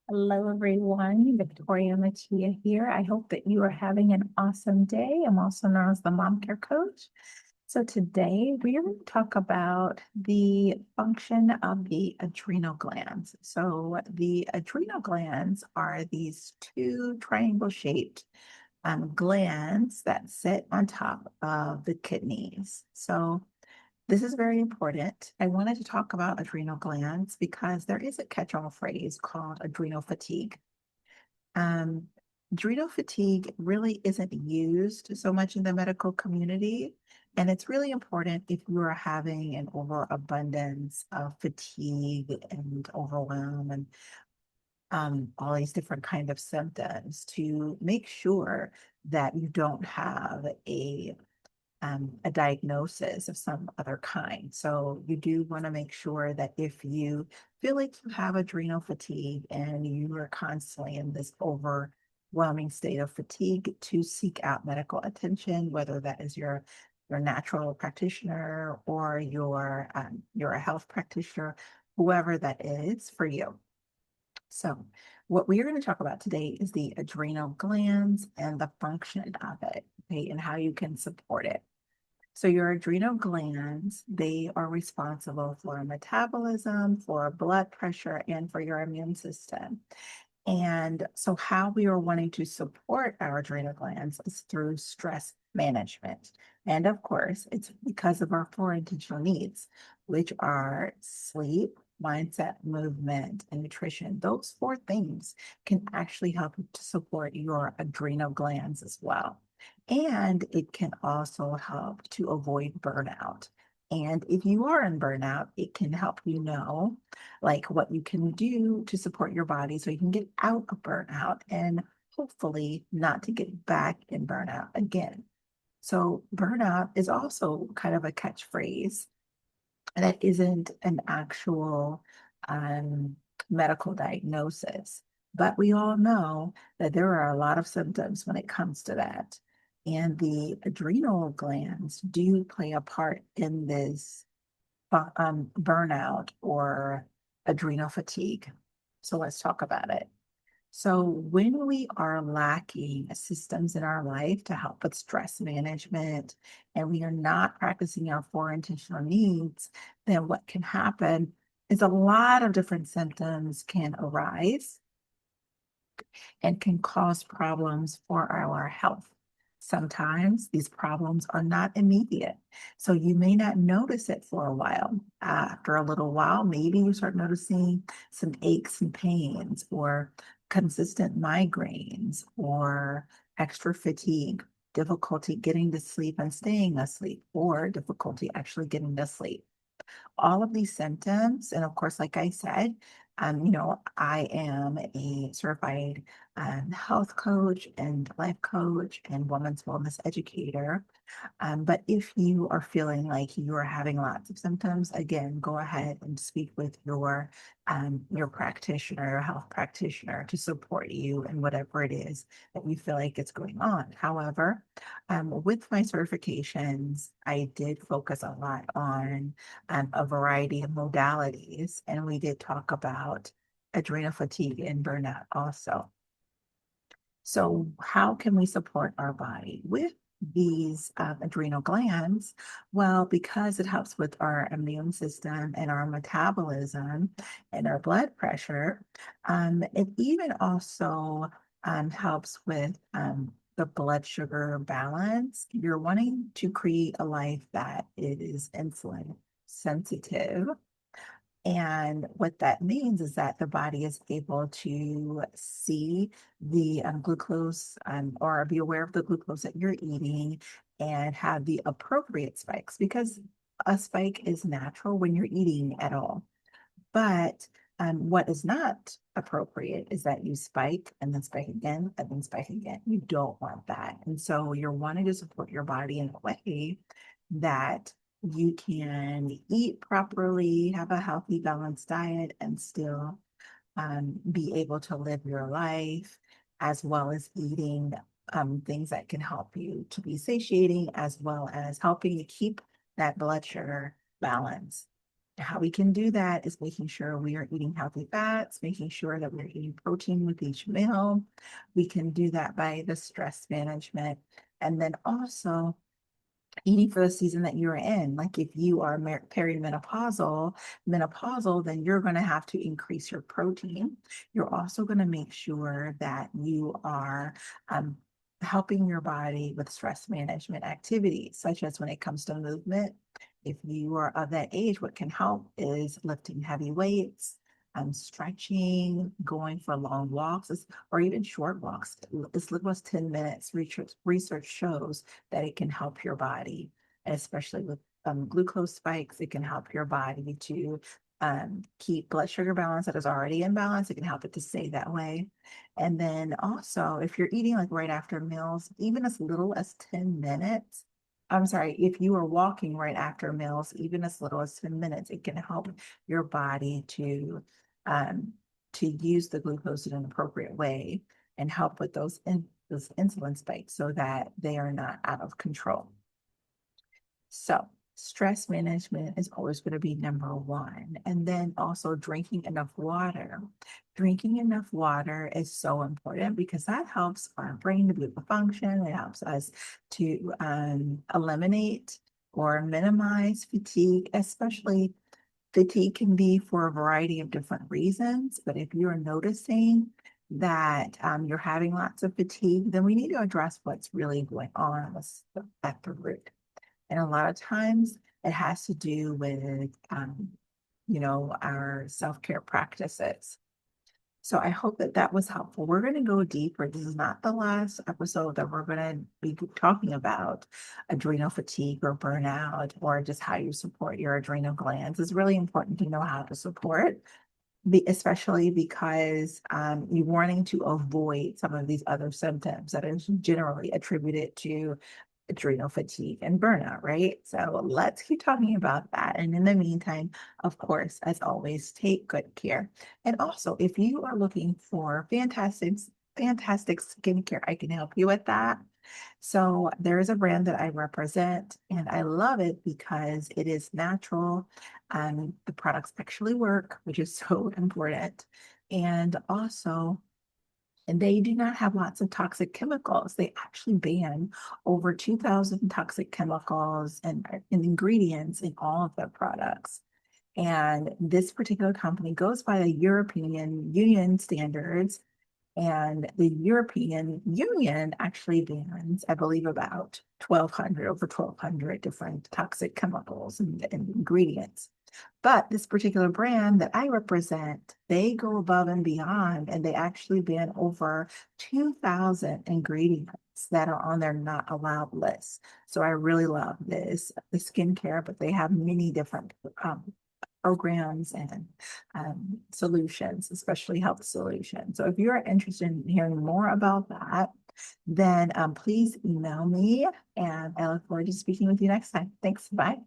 Hello, everyone. Victoria Mattia here. I hope that you are having an awesome day. I'm also known as the Mom Care Coach. So, today we're going to talk about the function of the adrenal glands. So, the adrenal glands are these two triangle shaped glands that sit on top of the kidneys. So, this is very important. I wanted to talk about adrenal glands because there is a catch-all phrase called adrenal fatigue. Um, Adrenal fatigue really isn't used so much in the medical community, and it's really important if you are having an overabundance of fatigue and overwhelm and all these different kind of symptoms to make sure that you don't have a diagnosis of some other kind. So you do want to make sure that if you feel like you have adrenal fatigue and you are constantly in this overwhelming state of fatigue, to seek out medical attention, whether that is your natural practitioner or you're a health practitioner, whoever that is for you. So, what we are going to talk about today is the adrenal glands and the function of it, okay, and how you can support it. So your adrenal glands, they are responsible for metabolism, for blood pressure, and for your immune system. And so how we are wanting to support our adrenal glands is through stress management. And of course, it's because of our four intentional needs, which are sleep, mindset, movement, and nutrition. Those four things can actually help to support your adrenal glands as well. And it can also help to avoid burnout. And if you are in burnout, it can help you know like what you can do to support your body so you can get out of burnout and hopefully not to get back in burnout again. So, burnout is also kind of a catchphrase that isn't an actual um, medical diagnosis. But we all know that there are a lot of symptoms when it comes to that. And the adrenal glands do play a part in this burnout or adrenal fatigue. So let's talk about it. So, when we are lacking systems in our life to help with stress management and we are not practicing our four intentional needs, then what can happen is a lot of different symptoms can arise and can cause problems for our health. Sometimes these problems are not immediate. So you may not notice it for a while. After a little while, maybe you start noticing some aches and pains or consistent migraines or extra fatigue, difficulty getting to sleep and staying asleep, or difficulty actually getting to sleep. All of these symptoms, and of course, like I said, I am a certified health coach and life coach and women's wellness educator. But if you are feeling like you are having lots of symptoms, again, go ahead and speak with your practitioner, your health practitioner, to support you in whatever it is that you feel like it's going on. However, with my certifications, I did focus a lot on a variety of modalities, and we did talk about adrenal fatigue and burnout also. So, how can we support our body with these adrenal glands? Well, because it helps with our immune system and our metabolism and our blood pressure, it even also helps with the blood sugar balance. You're wanting to create a life that is insulin sensitive, and what that means is that the body is able to see the glucose or be aware of the glucose that you're eating and have the appropriate spikes because a spike is natural when you're eating at all. But what is not appropriate is that you spike and then spike again and then spike again. You don't want that. And so you're wanting to support your body in a way that you can eat properly, have a healthy, balanced diet, and still be able to live your life, as well as eating things that can help you to be satiating, as well as helping you keep that blood sugar balance. How we can do that is making sure we are eating healthy fats, making sure that we're eating protein with each meal. We can do that by the stress management. And then also eating for the season that you're in. Like if you are menopausal, then you're going to have to increase your protein. You're also going to make sure that you are um, helping your body with stress management activities, such as when it comes to movement. If you are of that age, what can help is lifting heavy weights, stretching, going for long walks, or even short walks, as little as 10 minutes. Research shows that it can help your body, and especially with glucose spikes, it can help your body to keep blood sugar balance that is already in balance. It can help it to stay that way. And then also, if you're eating like right after meals, even as little as 10 minutes, I'm sorry, if you are walking right after meals, even as little as 10 minutes, it can help your body um, to use the glucose in an appropriate way and help with those insulin spikes so that they are not out of control. So stress management is always going to be number one. And then also drinking enough water. Drinking enough water is so important because that helps our brain to be able to function. It helps us to eliminate or minimize fatigue, especially fatigue can be for a variety of different reasons. But if you're noticing that you're having lots of fatigue, then we need to address what's really going on at the root. And a lot of times it has to do with, our self-care practices. So I hope that that was helpful. We're going to go deeper. This is not the last episode that we're going to be talking about adrenal fatigue or burnout or just how you support your adrenal glands. It's really important to know how to support, especially because you're wanting to avoid some of these other symptoms that is generally attributed to adrenal fatigue and burnout, right? So let's keep talking about that. And in the meantime, of course, as always, take good care. And also, if you are looking for fantastic skincare, I can help you with that. So there is a brand that I represent, and I love it because it is natural. The products actually work, which is so important. And also, and they do not have lots of toxic chemicals. They actually ban over 2,000 toxic chemicals and ingredients in all of their products. And this particular company goes by the European Union standards, and the European Union actually bans, I believe, about 1,200 different toxic chemicals and ingredients. But this particular brand that I represent, they go above and beyond, and they actually ban over 2,000 ingredients that are on their not allowed list. So I really love the skincare, but they have many different programs and solutions, especially health solutions. So if you're interested in hearing more about that, then please email me, and I look forward to speaking with you next time. Thanks. Bye.